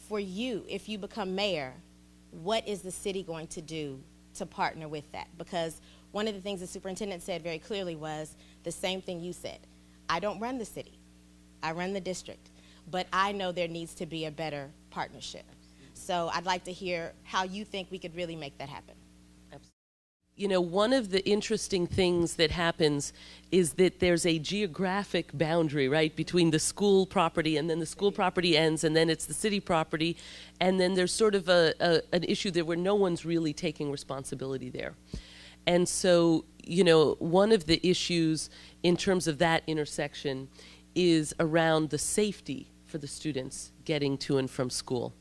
for you, if you become mayor, what is the city going to do to partner with that? Because one of the things the superintendent said very clearly was the same thing you said. I don't run the city, I run the district, but I know there needs to be a better partnership. So I'd like to hear how you think we could really make that happen. You know, one of the interesting things that happens is that there's a geographic boundary, right, between the school property, and then the school property ends, and then it's the city property, and then there's sort of an issue there where no one's really taking responsibility there. And so, you know, one of the issues in terms of that intersection is around the safety for the students getting to and from school.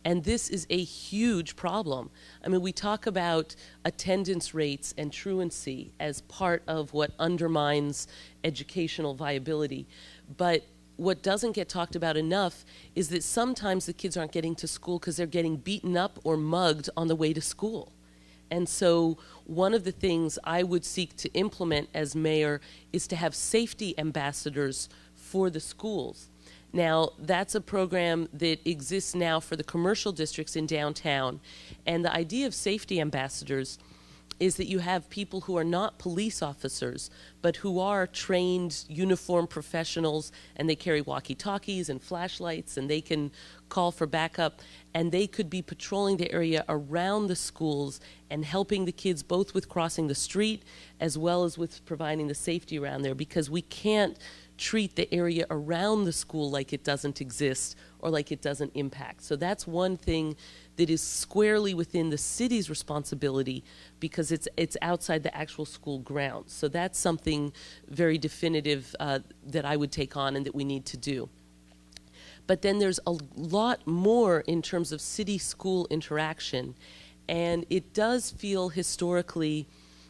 And this is a huge problem. I mean, we talk about attendance rates and truancy as part of what undermines educational viability. But what doesn't get talked about enough is that sometimes the kids aren't getting to school because they're getting beaten up or mugged on the way to school. And so one of the things I would seek to implement as mayor is to have safety ambassadors for the schools. Now, that's a program that exists now for the commercial districts in downtown. And the idea of safety ambassadors is that you have people who are not police officers, but who are trained, uniformed professionals, and they carry walkie-talkies and flashlights, and they can call for backup, and they could be patrolling the area around the schools and helping the kids both with crossing the street as well as with providing the safety around there, because we can't treat the area around the school like it doesn't exist or like it doesn't impact. So that's one thing that is squarely within the city's responsibility because it's outside the actual school grounds. So that's something very definitive that I would take on and that we need to do. But then there's a lot more in terms of city-school interaction, and it does feel historically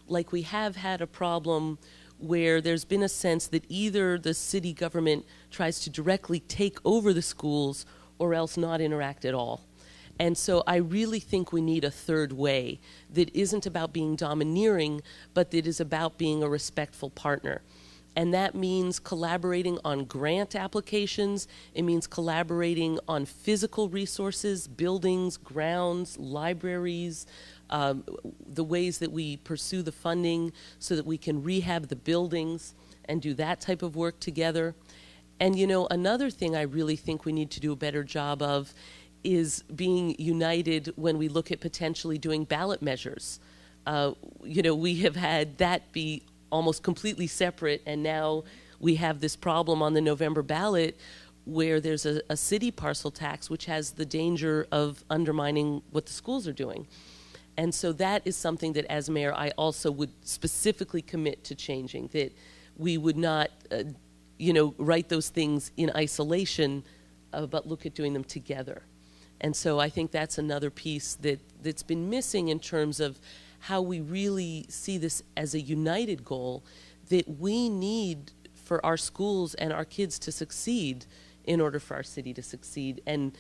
like we have had a problem where there's been a sense that either the city government tries to directly take over the schools or else not interact at all. And so I really think we need a third way that isn't about being domineering, but that is about being a respectful partner. And that means collaborating on grant applications. It means collaborating on physical resources, buildings, grounds, libraries, the ways that we pursue the funding so that we can rehab the buildings and do that type of work together. And, you know, another thing I really think we need to do a better job of is being united when we look at potentially doing ballot measures. You know, we have had that be almost completely separate, and now we have this problem on the November ballot where there's a city parcel tax which has the danger of undermining what the schools are doing. And so that is something that as mayor I also would specifically commit to changing, that we would not you know, write those things in isolation, but look at doing them together. And so I think that's another piece that's been missing in terms of how we really see this as a united goal, that we need for our schools and our kids to succeed in order for our city to succeed. And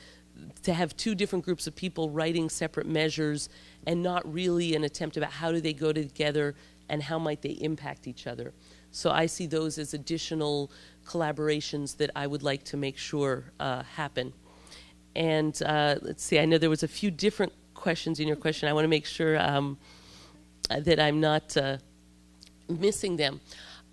to have two different groups of people writing separate measures and not really an attempt about how do they go together and how might they impact each other. So I see those as additional collaborations that I would like to make sure happen. And let's see, I know there was a few different questions in your question. I want to make sure that I'm not missing them.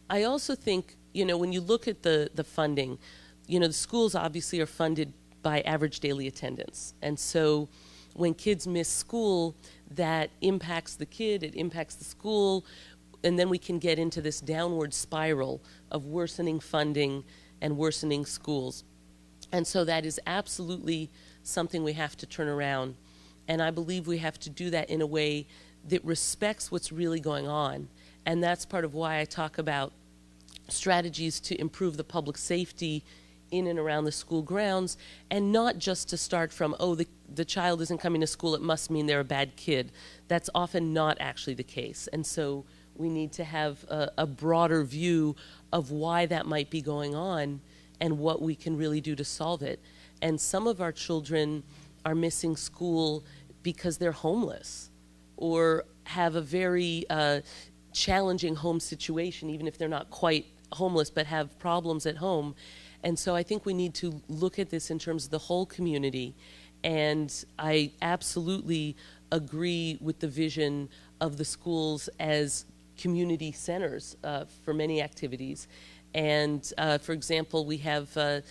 I also think, you know, when you look at the funding, you know, the schools obviously are funded by average daily attendance. And so when kids miss school, that impacts the kid, it impacts the school, and then we can get into this downward spiral of worsening funding and worsening schools. And so that is absolutely something we have to turn around. And I believe we have to do that in a way that respects what's really going on. And that's part of why I talk about strategies to improve the public safety in and around the school grounds, and not just to start from, oh, the child isn't coming to school, it must mean they're a bad kid. That's often not actually the case. And so we need to have a broader view of why that might be going on and what we can really do to solve it. And some of our children are missing school because they're homeless or have a very challenging home situation, even if they're not quite homeless but have problems at home. And so I think we need to look at this in terms of the whole community And I absolutely agree with the vision of the schools as community centers for many activities. And for example, we have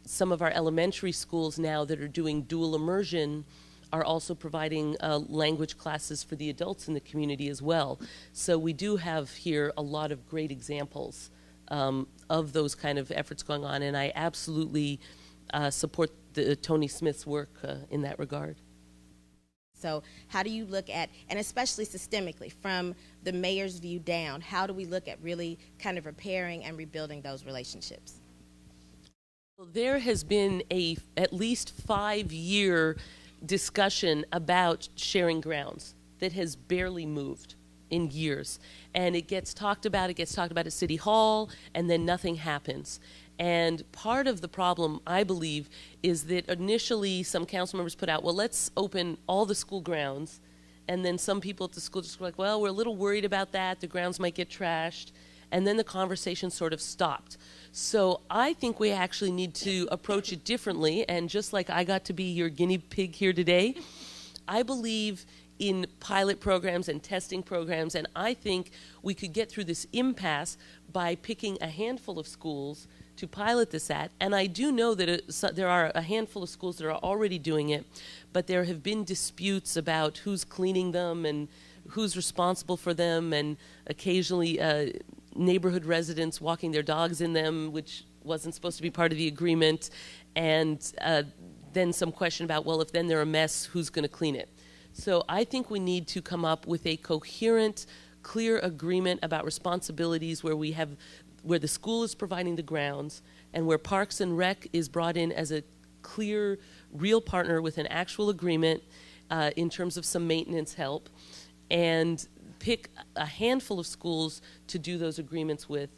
some of our elementary schools now that are doing dual immersion are also providing language classes for the adults in the community as well. So we do have here a lot of great examples of those kind of efforts going on, and I absolutely support Tony Smith's work in that regard. So how do you look at, and especially systemically, from the mayor's view down, how do we look at really kind of repairing and rebuilding those relationships? Well, there has been a at least 5-year discussion about sharing grounds that has barely moved in years. And it gets talked about at City Hall, and then nothing happens. And part of the problem, I believe, is that initially some council members put out, well, let's open all the school grounds. And then some people at the school district were like, well, we're a little worried about that. The grounds might get trashed. And then the conversation sort of stopped. So I think we actually need to approach it differently. And just like I got to be your guinea pig here today, I believe in pilot programs and testing programs. And I think we could get through this impasse by picking a handful of schools to pilot this at. And I do know that there are a handful of schools that are already doing it, but there have been disputes about who's cleaning them and who's responsible for them, and occasionally neighborhood residents walking their dogs in them, which wasn't supposed to be part of the agreement, and then some question about, well, if then they're a mess, who's going to clean it? So I think we need to come up with a coherent, clear agreement about responsibilities where the school is providing the grounds, and where Parks and Rec is brought in as a clear, real partner with an actual agreement in terms of some maintenance help, and pick a handful of schools to do those agreements with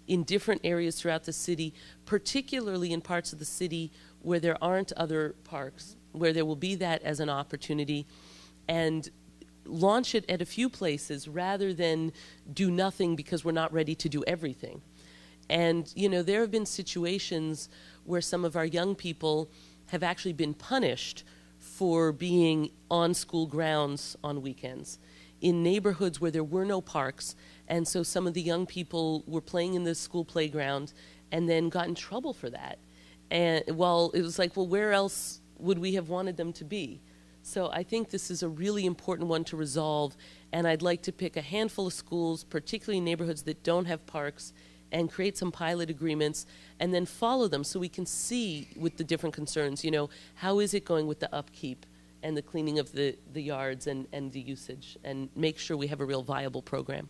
in different areas throughout the city, particularly in parts of the city where there aren't other parks, where there will be that as an opportunity, and launch it at a few places rather than do nothing because we're not ready to do everything. And, you know, there have been situations where some of our young people have actually been punished for being on school grounds on weekends in neighborhoods where there were no parks. And so some of the young people were playing in the school playground and then got in trouble for that. And well, it was like, well, where else would we have wanted them to be? So I think this is a really important one to resolve. And I'd like to pick a handful of schools, particularly in neighborhoods that don't have parks, and create some pilot agreements and then follow them so we can see with the different concerns, you know, how is it going with the upkeep and the cleaning of the yards and the usage, and make sure we have a real viable program.